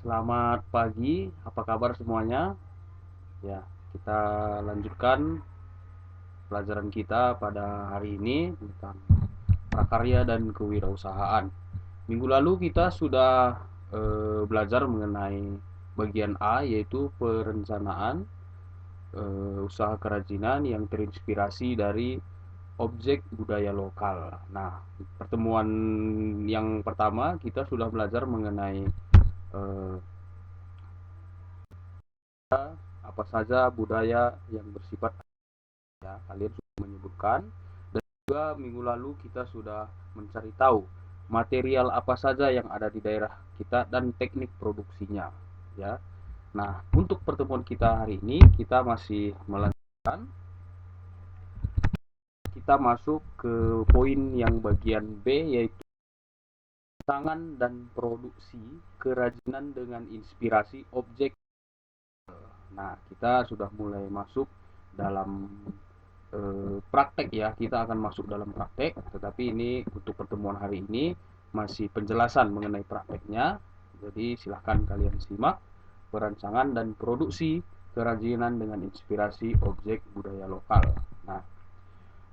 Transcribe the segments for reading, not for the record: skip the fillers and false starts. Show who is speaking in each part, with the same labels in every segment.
Speaker 1: Selamat pagi, apa kabar semuanya? Ya, kita lanjutkan pelajaran kita pada hari ini tentang prakarya dan kewirausahaan. Minggu lalu kita sudah belajar mengenai bagian A, yaitu perencanaan usaha kerajinan yang terinspirasi dari objek budaya lokal. Nah, pertemuan yang pertama kita sudah belajar mengenai eh, apa saja budaya yang bersifat, ya, kalian sudah menyebutkan. Dan juga minggu lalu kita sudah mencari tahu material apa saja yang ada di daerah kita dan teknik produksinya, ya. Nah, untuk pertemuan kita hari ini kita masih melanjutkan, kita masuk ke poin yang bagian B, yaitu tangan dan produksi kerajinan dengan inspirasi objek. Nah, kita sudah mulai masuk dalam praktek, ya. Kita akan masuk dalam praktek, tetapi ini untuk pertemuan hari ini masih penjelasan mengenai prakteknya. Jadi silahkan kalian simak perancangan dan produksi kerajinan dengan inspirasi objek budaya lokal.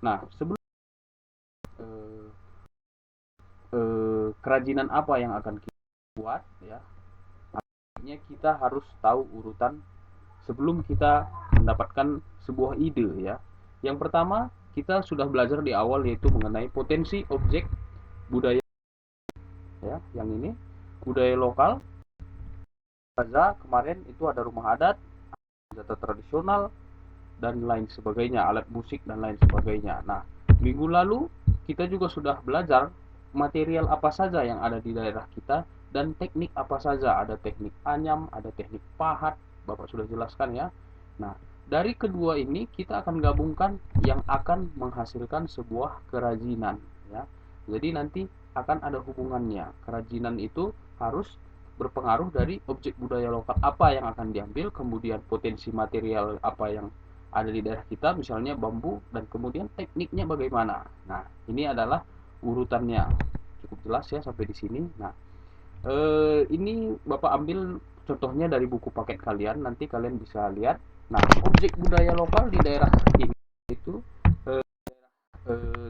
Speaker 1: Nah, sebelum eh, kerajinan apa yang akan kita buat, ya, artinya kita harus tahu urutan sebelum kita mendapatkan sebuah ide, ya. Yang pertama, kita sudah belajar di awal, yaitu mengenai potensi objek budaya, ya. Yang ini budaya lokal. Saja kemarin itu ada rumah adat, senjata tradisional, dan lain sebagainya, alat musik dan lain sebagainya. Nah, minggu lalu kita juga sudah belajar material apa saja yang ada di daerah kita dan teknik apa saja. Ada teknik anyam, ada teknik pahat, Bapak sudah jelaskan, ya. Nah, dari kedua ini kita akan gabungkan yang akan menghasilkan sebuah kerajinan, ya. Jadi nanti akan ada hubungannya. Kerajinan itu harus berpengaruh dari objek budaya lokal apa yang akan diambil, kemudian potensi material apa yang ada di daerah kita, misalnya bambu, dan kemudian tekniknya bagaimana. Nah, ini adalah urutannya. Cukup jelas ya sampai di sini. Nah, ini Bapak ambil contohnya dari buku paket kalian, nanti kalian bisa lihat. Nah, objek budaya lokal di daerah ini itu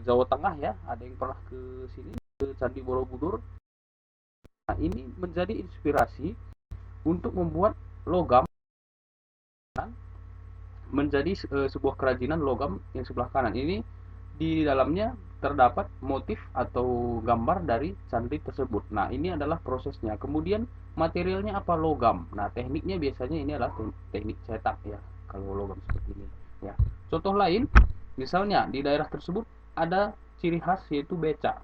Speaker 1: Jawa Tengah, ya. Ada yang pernah ke sini, ke Candi Borobudur. Nah, ini menjadi inspirasi untuk membuat logam menjadi sebuah kerajinan logam yang sebelah kanan. Ini di dalamnya terdapat motif atau gambar dari candi tersebut. Nah, ini adalah prosesnya. Kemudian materialnya apa? Logam. Nah, tekniknya biasanya ini adalah teknik cetak, ya. Kalau logam seperti ini, ya. Contoh lain, misalnya di daerah tersebut ada ciri khas, yaitu becak.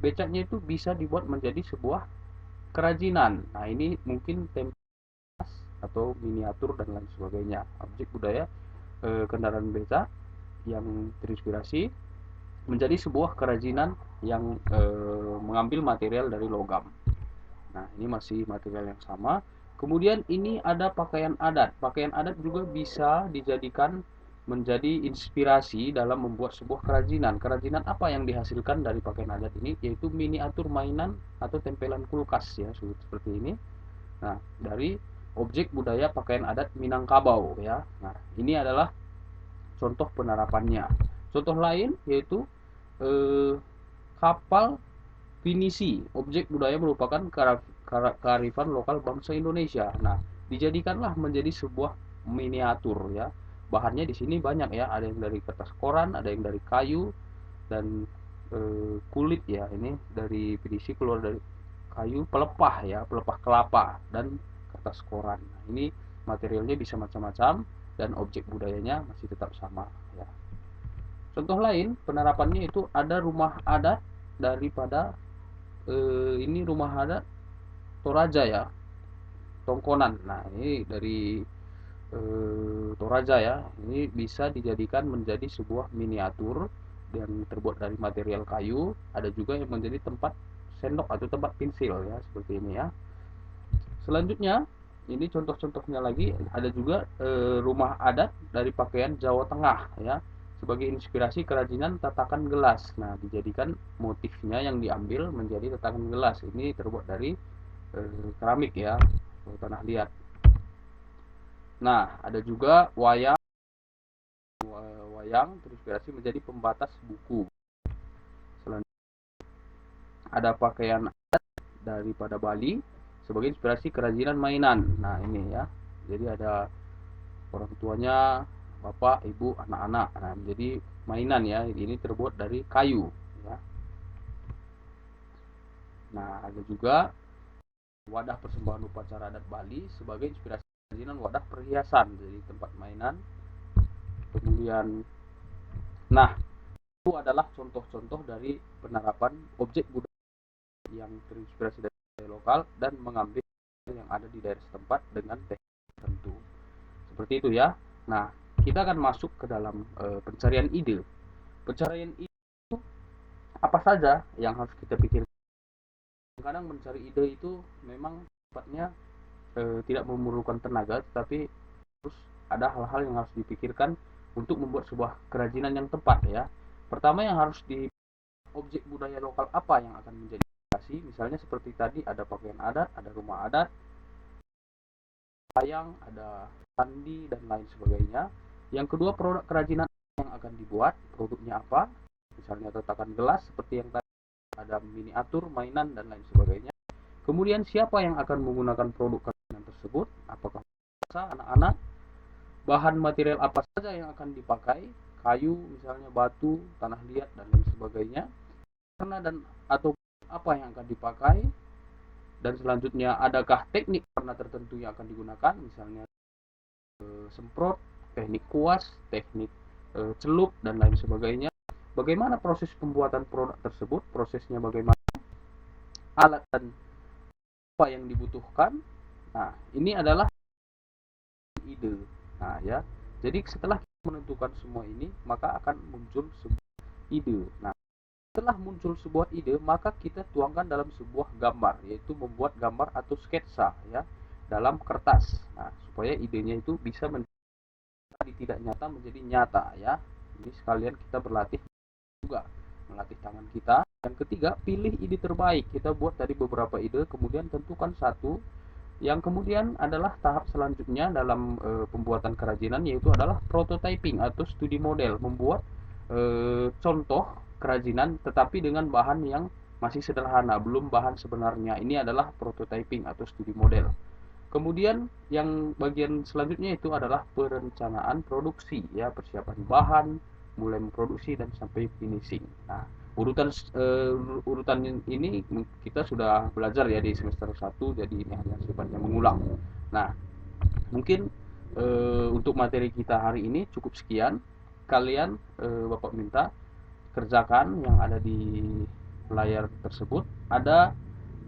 Speaker 1: Becaknya itu bisa dibuat menjadi sebuah kerajinan. Nah, ini mungkin tempat atau miniatur dan lain sebagainya. Objek budaya kendaraan becak yang terinspirasi menjadi sebuah kerajinan yang mengambil material dari logam. Nah, ini masih material yang sama. Kemudian ini ada pakaian adat. Pakaian adat juga bisa dijadikan menjadi inspirasi dalam membuat sebuah kerajinan. Kerajinan apa yang dihasilkan dari pakaian adat ini? Yaitu miniatur mainan atau tempelan kulkas, ya, seperti ini. Nah, dari objek budaya pakaian adat Minangkabau, ya. Nah, ini adalah contoh penerapannya. Contoh lain yaitu eh, kapal pinisi. Objek budaya merupakan kearifan lokal bangsa Indonesia. Nah, dijadikanlah menjadi sebuah miniatur, ya. Bahannya di sini banyak, ya. Ada yang dari kertas koran, ada yang dari kayu dan kulit, ya. Ini dari pinisi keluar dari kayu pelepah, ya, pelepah kelapa dan kertas koran. Nah, ini materialnya bisa macam-macam dan objek budayanya masih tetap sama, ya. Contoh lain penerapannya itu ada rumah adat daripada ini rumah adat Toraja, ya, Tongkonan. Nah, ini dari Toraja, ya. Ini bisa dijadikan menjadi sebuah miniatur yang terbuat dari material kayu. Ada juga yang menjadi tempat sendok atau tempat pensil, ya, seperti ini, ya. Selanjutnya, ini contoh-contohnya lagi, ada juga rumah adat dari pakaian Jawa Tengah, ya, sebagai inspirasi kerajinan tatakan gelas. Nah, dijadikan motifnya yang diambil menjadi tatakan gelas. Ini terbuat dari keramik, ya. tanah liat. Nah, ada juga wayang. Wayang terinspirasi menjadi pembatas buku. Selanjutnya ada pakaian adat daripada Bali sebagai inspirasi kerajinan mainan. Nah, ini ya. Jadi ada orang tuanya, bapak, ibu, anak-anak. Nah, jadi mainan ya. Ini terbuat dari kayu ya. Nah, ada juga wadah persembahan upacara adat Bali sebagai inspirasi kerajinan wadah perhiasan, jadi tempat mainan. Kemudian, nah, itu adalah contoh-contoh dari penerapan objek budaya yang terinspirasi dari budaya lokal dan mengambil yang ada di daerah setempat dengan teknik tertentu. Seperti itu ya. Nah, kita akan masuk ke dalam pencarian ide. Pencarian ide itu apa saja yang harus kita pikirkan. Kadang mencari ide itu memang sifatnya tidak memerlukan tenaga, tetapi terus ada hal-hal yang harus dipikirkan untuk membuat sebuah kerajinan yang tepat ya. Pertama yang harus di objek budaya lokal apa yang akan menjadi inspirasi, misalnya seperti tadi ada pakaian adat, ada rumah adat, wayang, ada sandi dan lain sebagainya. Yang kedua, produk kerajinan yang akan dibuat, produknya apa, misalnya tatakan gelas seperti yang tadi, ada miniatur, mainan dan lain sebagainya. Kemudian siapa yang akan menggunakan produk kerajinan tersebut, apakah anak-anak, bahan material apa saja yang akan dipakai, kayu misalnya, batu, tanah liat dan lain sebagainya, warna dan atau apa yang akan dipakai, dan selanjutnya adakah teknik warna tertentu yang akan digunakan, misalnya semprot, teknik kuas, teknik celup dan lain sebagainya. Bagaimana proses pembuatan produk tersebut, prosesnya bagaimana, alat dan apa yang dibutuhkan. Nah, ini adalah ide. Nah, ya. Jadi setelah kita menentukan semua ini, maka akan muncul sebuah ide. Nah, setelah muncul sebuah ide, maka kita tuangkan dalam sebuah gambar, yaitu membuat gambar atau sketsa ya dalam kertas. Nah, supaya idenya itu bisa menjadi tidak nyata menjadi nyata ya. Jadi sekalian kita berlatih juga, melatih tangan kita. Yang ketiga, pilih ide terbaik. Kita buat dari beberapa ide, kemudian tentukan satu. Yang kemudian adalah tahap selanjutnya dalam pembuatan kerajinan, yaitu adalah prototyping atau studi model, membuat contoh kerajinan tetapi dengan bahan yang masih sederhana, belum bahan sebenarnya. Ini adalah prototyping atau studi model. Kemudian yang bagian selanjutnya itu adalah perencanaan produksi ya, persiapan bahan, mulai memproduksi dan sampai finishing. Nah, urutan ini kita sudah belajar ya di semester 1, jadi ini hanya sifatnya mengulang. Nah, mungkin untuk materi kita hari ini cukup sekian. Kalian Bapak minta kerjakan yang ada di layar tersebut. Ada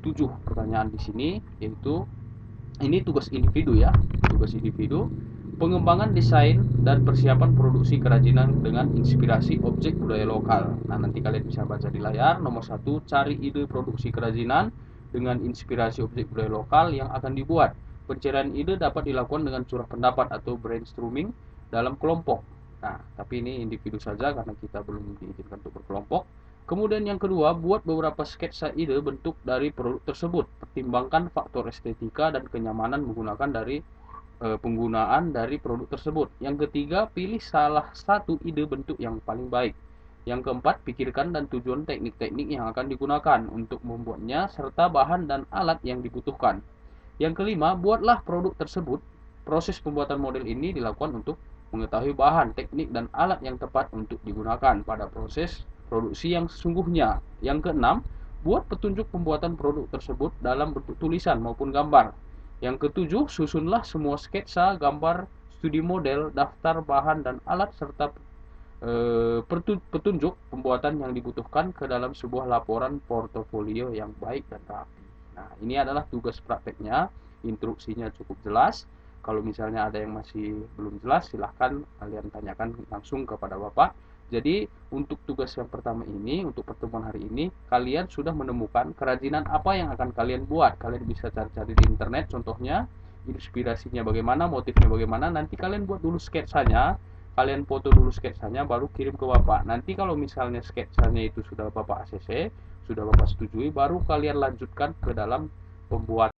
Speaker 1: 7 pertanyaan di sini, yaitu ini tugas individu ya, tugas individu. Pengembangan desain dan persiapan produksi kerajinan dengan inspirasi objek budaya lokal. Nah, nanti kalian bisa baca di layar. Nomor 1, cari ide produksi kerajinan dengan inspirasi objek budaya lokal yang akan dibuat. Pencarian ide dapat dilakukan dengan curah pendapat atau brainstorming dalam kelompok. Nah, tapi ini individu saja karena kita belum diizinkan untuk berkelompok. Kemudian yang kedua, buat beberapa sketsa ide bentuk dari produk tersebut. Pertimbangkan faktor estetika dan kenyamanan menggunakan dari penggunaan dari produk tersebut. Yang ketiga, pilih salah satu ide bentuk yang paling baik. Yang keempat, pikirkan dan tujuan teknik-teknik yang akan digunakan untuk membuatnya serta bahan dan alat yang dibutuhkan. Yang kelima, buatlah produk tersebut. Proses pembuatan model ini dilakukan untuk mengetahui bahan, teknik, dan alat yang tepat untuk digunakan pada proses produksi yang sesungguhnya. Yang keenam, buat petunjuk pembuatan produk tersebut dalam bentuk tulisan maupun gambar. Yang ketujuh, susunlah semua sketsa, gambar, studi model, daftar bahan dan alat serta petunjuk pembuatan yang dibutuhkan ke dalam sebuah laporan portofolio yang baik dan rapi. Nah, ini adalah tugas prakteknya. Instruksinya cukup jelas. Kalau misalnya ada yang masih belum jelas, silahkan kalian tanyakan langsung kepada Bapak. Jadi, untuk tugas yang pertama ini, untuk pertemuan hari ini, kalian sudah menemukan kerajinan apa yang akan kalian buat. Kalian bisa cari-cari di internet contohnya, inspirasinya bagaimana, motifnya bagaimana. Nanti kalian buat dulu sketsanya, kalian foto dulu sketsanya, baru kirim ke Bapak. Nanti kalau misalnya sketsanya itu sudah Bapak ACC, sudah Bapak setujui, baru kalian lanjutkan ke dalam pembuatan